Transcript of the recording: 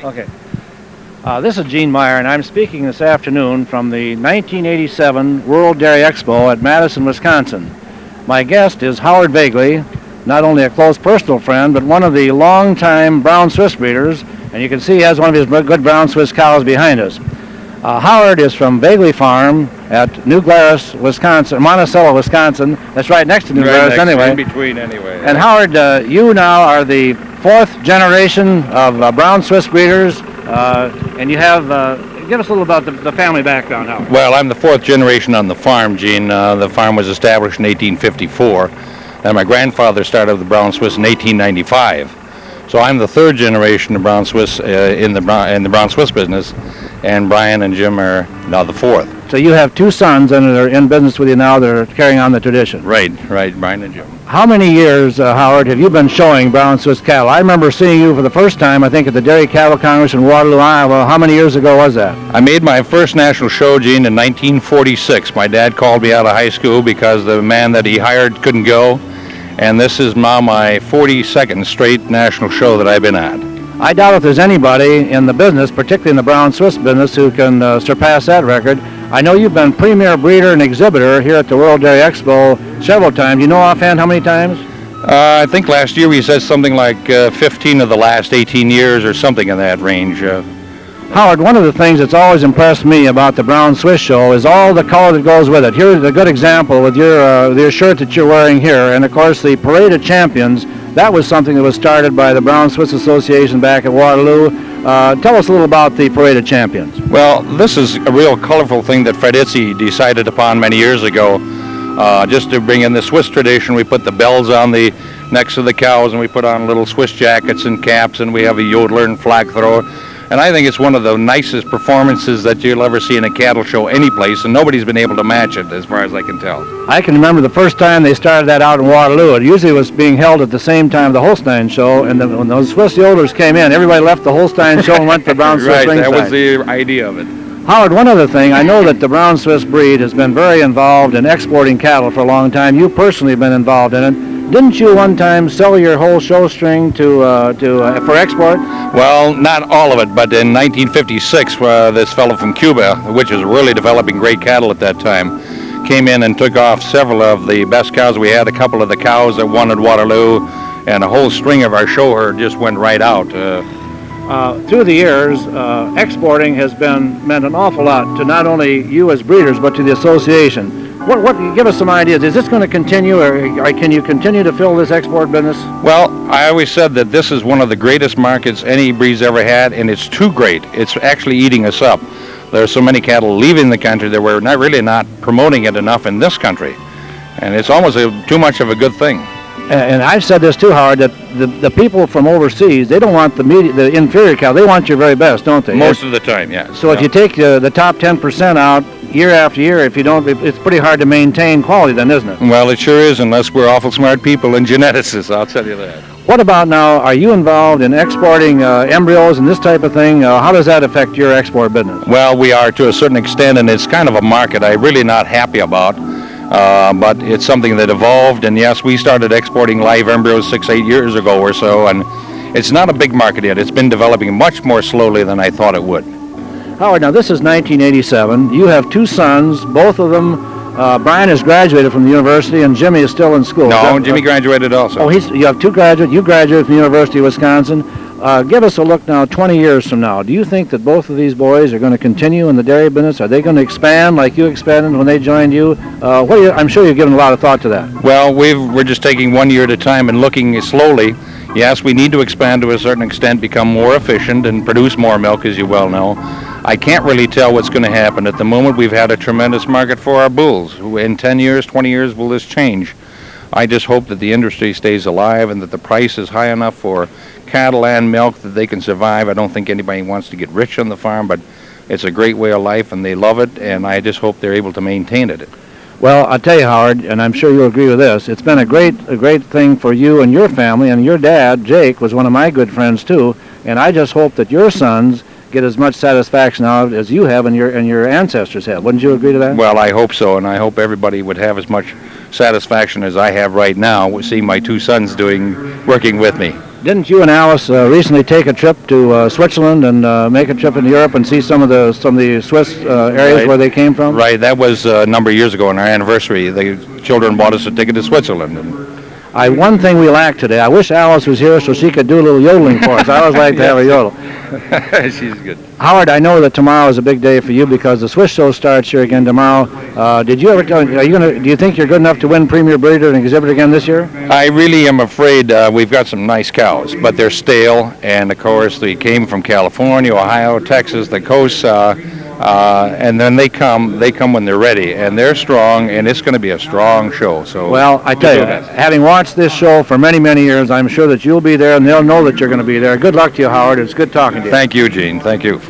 Okay. This is Gene Meyer, and I'm speaking this afternoon from the 1987 World Dairy Expo at Madison, Wisconsin. My guest is Howard Voegeli, not only a close personal friend, but one of the longtime brown Swiss breeders, and you can see he has one of his good brown Swiss cows behind us. Howard is from Voegeli Farm at New Glarus, Wisconsin, Monticello, Wisconsin. That's right next to New Glarus anyway. In between anyway. And Howard, you now are the fourth generation of brown Swiss breeders, and you have, give us a little about the family background, Howard. Well, I'm the fourth generation on the farm, Gene. The farm was established in 1854, and my grandfather started the brown Swiss in 1895. So I'm the third generation of brown Swiss in the brown Swiss business, and Brian and Jim are now the fourth. So you have two sons and they're in business with you now. They're carrying on the tradition. Right, Brian and Jim. How many years, Howard, have you been showing brown Swiss cattle? I remember seeing you for the first time, I think, at the Dairy Cattle Congress in Waterloo, Iowa. How many years ago was that? I made my first national show, Gene, in 1946. My dad called me out of high school because the man that he hired couldn't go. And this is now my 42nd straight national show that I've been at. I doubt if there's anybody in the business, particularly in the brown Swiss business, who can surpass that record. I know you've been premier breeder and exhibitor here at the World Dairy Expo several times. You know offhand how many times? I think last year we said something like 15 of the last 18 years or something in that range. Howard, one of the things that's always impressed me about the brown Swiss show is all the color that goes with it. Here's a good example with your shirt that you're wearing here, and of course the Parade of Champions. That was something that was started by the Brown Swiss Association back at Waterloo. Tell us a little about the Parade of Champions. Well, this is a real colorful thing that Fred Itzy decided upon many years ago. Just to bring in the Swiss tradition, we put the bells on the necks of the cows, and we put on little Swiss jackets and caps, and we have a yodeler and flag thrower. And I think it's one of the nicest performances that you'll ever see in a cattle show any place, and nobody's been able to match it as far as I can tell. I can remember the first time they started that out in Waterloo. It usually was being held at the same time the Holstein show, and when those Swiss yodelers came in, everybody left the Holstein show and went to Brown Swiss ringside. Right, that was the idea of it. Howard, one other thing, I know that the brown Swiss breed has been very involved in exporting cattle for a long time. You personally have been involved in it. Didn't you one time sell your whole show string for export? Well, not all of it, but in 1956, this fellow from Cuba, which was really developing great cattle at that time, came in and took off several of the best cows we had, a couple of the cows that won at Waterloo, and a whole string of our show herd just went right out. Through the years, exporting has meant an awful lot to not only you as breeders, but to the association. What give us some ideas. Is this going to continue, or can you continue to fill this export business? Well, I always said that this is one of the greatest markets any breed's ever had, and it's too great. It's actually eating us up. There are so many cattle leaving the country that we're not promoting it enough in this country, and it's almost too much of a good thing. And I've said this too, Howard, that the people from overseas, they don't want the inferior cow. They want your very best, don't they? Most of the time, yes. So if you take the top 10% out year after year, if you don't, it's pretty hard to maintain quality then, isn't it? Well, it sure is, unless we're awful smart people and geneticists, I'll tell you that. What about now, are you involved in exporting embryos and this type of thing? How does that affect your export business? Well, we are to a certain extent, and it's kind of a market I'm really not happy about. But it's something that evolved, and yes, we started exporting live embryos 6-8 years ago or so, and it's not a big market yet. It's been developing much more slowly than I thought it would. Howard, now this is 1987. You have two sons, both of them. Brian has graduated from the university, and Jimmy is still in school. No, Jimmy graduated also. Oh, you have two graduates. You graduated from the University of Wisconsin. Give us a look now, 20 years from now. Do you think that both of these boys are going to continue in the dairy business? Are they going to expand like you expanded when they joined you? I'm sure you've given a lot of thought to that. Well, we're just taking 1 year at a time and looking slowly. Yes, we need to expand to a certain extent, become more efficient, and produce more milk, as you well know. I can't really tell what's going to happen. At the moment, we've had a tremendous market for our bulls. In 10 years, 20 years, will this change? I just hope that the industry stays alive and that the price is high enough for cattle and milk that they can survive. I don't think anybody wants to get rich on the farm, but it's a great way of life and they love it, and I just hope they're able to maintain it. Well, I'll tell you, Howard, and I'm sure you'll agree with this, it's been a great thing for you and your family, and your dad, Jake, was one of my good friends too, and I just hope that your sons get as much satisfaction out of it as you have and your ancestors have. Wouldn't you agree to that? Well, I hope so, and I hope everybody would have as much satisfaction as I have right now seeing my two sons working with me. Didn't you and Alice recently take a trip to Switzerland and make a trip into Europe and see some of the Swiss areas Right. where they came from? Right, that was a number of years ago on our anniversary. The children bought us a ticket to Switzerland. And One thing we lack today. I wish Alice was here so she could do a little yodeling for us. I always like to have a yodel. she's good. Howard, I know that tomorrow is a big day for you because the Swiss show starts here again tomorrow. Do you think you're good enough to win Premier Breeder and exhibit again this year? I really am afraid we've got some nice cows, but they're stale, and of course they came from California, Ohio, Texas, the coast, and then they come when they're ready, and they're strong, and it's going to be a strong show. So well, I tell you, having watched this show for many, many years, I'm sure that you'll be there, and they'll know that you're going to be there. Good luck to you, Howard. It's good talking to you. Thank you, Gene. Thank you.